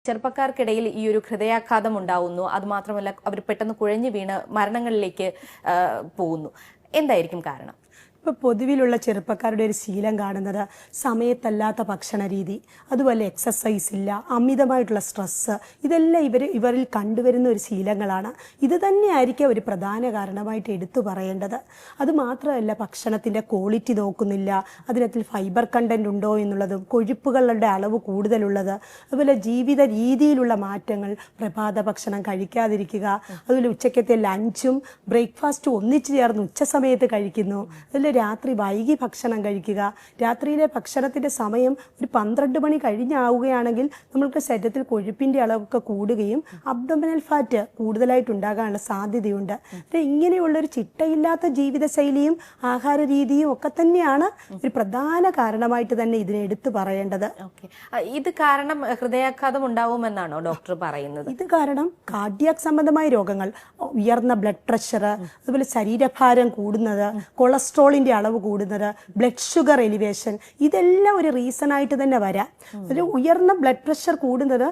ചെറുപ്പക്കാർക്കിടയിൽ ഈ ഒരു ഹൃദയാഘാതം ഉണ്ടാവുന്നു. അതുമാത്രമല്ല, അവർ പെട്ടെന്ന് കുഴഞ്ഞു വീണ് മരണങ്ങളിലേക്ക് പോകുന്നു. എന്തായിരിക്കും കാരണം? ഇപ്പോൾ പൊതുവിലുള്ള ചെറുപ്പക്കാരുടെ ഒരു ശീലം കാണുന്നത് സമയത്തല്ലാത്ത ഭക്ഷണ രീതി, അതുപോലെ എക്സസൈസ് ഇല്ല, അമിതമായിട്ടുള്ള സ്ട്രെസ്സ്, ഇതെല്ലാം ഇവരിൽ കണ്ടുവരുന്ന ഒരു ശീലങ്ങളാണ്. ഇത് തന്നെയായിരിക്കും ഒരു പ്രധാന കാരണമായിട്ട് എടുത്തു പറയേണ്ടത്. അതുമാത്രമല്ല, ഭക്ഷണത്തിൻ്റെ ക്വാളിറ്റി നോക്കുന്നില്ല, അതിനകത്ത് ഫൈബർ കണ്ടൻറ് ഉണ്ടോ എന്നുള്ളതും, കൊഴുപ്പുകളുടെ അളവ് കൂടുതലുള്ളത്, അതുപോലെ ജീവിത രീതിയിലുള്ള മാറ്റങ്ങൾ, പ്രഭാത ഭക്ഷണം കഴിക്കാതിരിക്കുക, അതുപോലെ ഉച്ചക്കത്തെ ലഞ്ചും ബ്രേക്ക്ഫാസ്റ്റും ഒന്നിച്ചു ചേർന്ന് ഉച്ച സമയത്ത് കഴിക്കുന്നു, അതുപോലെ രാത്രി വൈകി ഭക്ഷണം കഴിക്കുക. രാത്രിയിലെ ഭക്ഷണത്തിൻ്റെ സമയം ഒരു 12 മണി കഴിഞ്ഞാവുകയാണെങ്കിൽ നമ്മൾക്ക് ശരീരത്തിൽ കൊഴുപ്പിൻ്റെ അളവൊക്കെ കൂടുകയും അബ്ഡോമിനൽ ഫാറ്റ് കൂടുതലായിട്ടുണ്ടാകാനുള്ള സാധ്യതയുണ്ട്. ഇങ്ങനെയുള്ളൊരു ചിട്ടയില്ലാത്ത ജീവിതശൈലിയും ആഹാര രീതിയും ഒക്കെ തന്നെയാണ് ഒരു പ്രധാന കാരണമായിട്ട് തന്നെ ഇതിനെ എടുത്തു പറയേണ്ടത്. ഇത് കാരണം ഹൃദയാഘാതം ഉണ്ടാവുമെന്നാണോ ഡോക്ടർ പറയുന്നത്? ഇത് കാരണം കാർഡിയാക് സംബന്ധമായ രോഗങ്ങൾ, ഉയർന്ന ബ്ലഡ് പ്രഷർ, അതുപോലെ ശരീരഭാരം കൂടുന്നത്, കൊളസ്ട്രോളിൻ്റെ അളവ് കൂടുന്നത്, ബ്ലഡ് ഷുഗർ എലിവേഷൻ, ഇതെല്ലാം ഒരു റീസൺ ആയിട്ട് തന്നെ വരാം. ഒരു ഉയർന്ന ബ്ലഡ് പ്രഷർ കൂടുന്നത്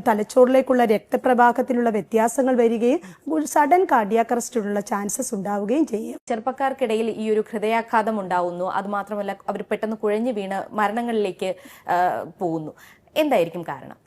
തലച്ചോറിലേക്കുള്ള രക്തപ്രവാഹത്തിലുള്ള വ്യത്യാസങ്ങൾ വരികയും സഡൻ കാർഡിയാക് അറസ്റ്റിനുള്ള ചാൻസസ് ഉണ്ടാവുകയും ചെയ്യും. ചെറുപ്പക്കാർക്കിടയിൽ ഈ ഒരു ഹൃദയാഘാതം ഉണ്ടാവുന്നു. അതുമാത്രമല്ല, അവർ പെട്ടെന്ന് കുഴഞ്ഞു വീണ് മരണങ്ങളിലേക്ക് പോകുന്നു. എന്തായിരിക്കും കാരണം?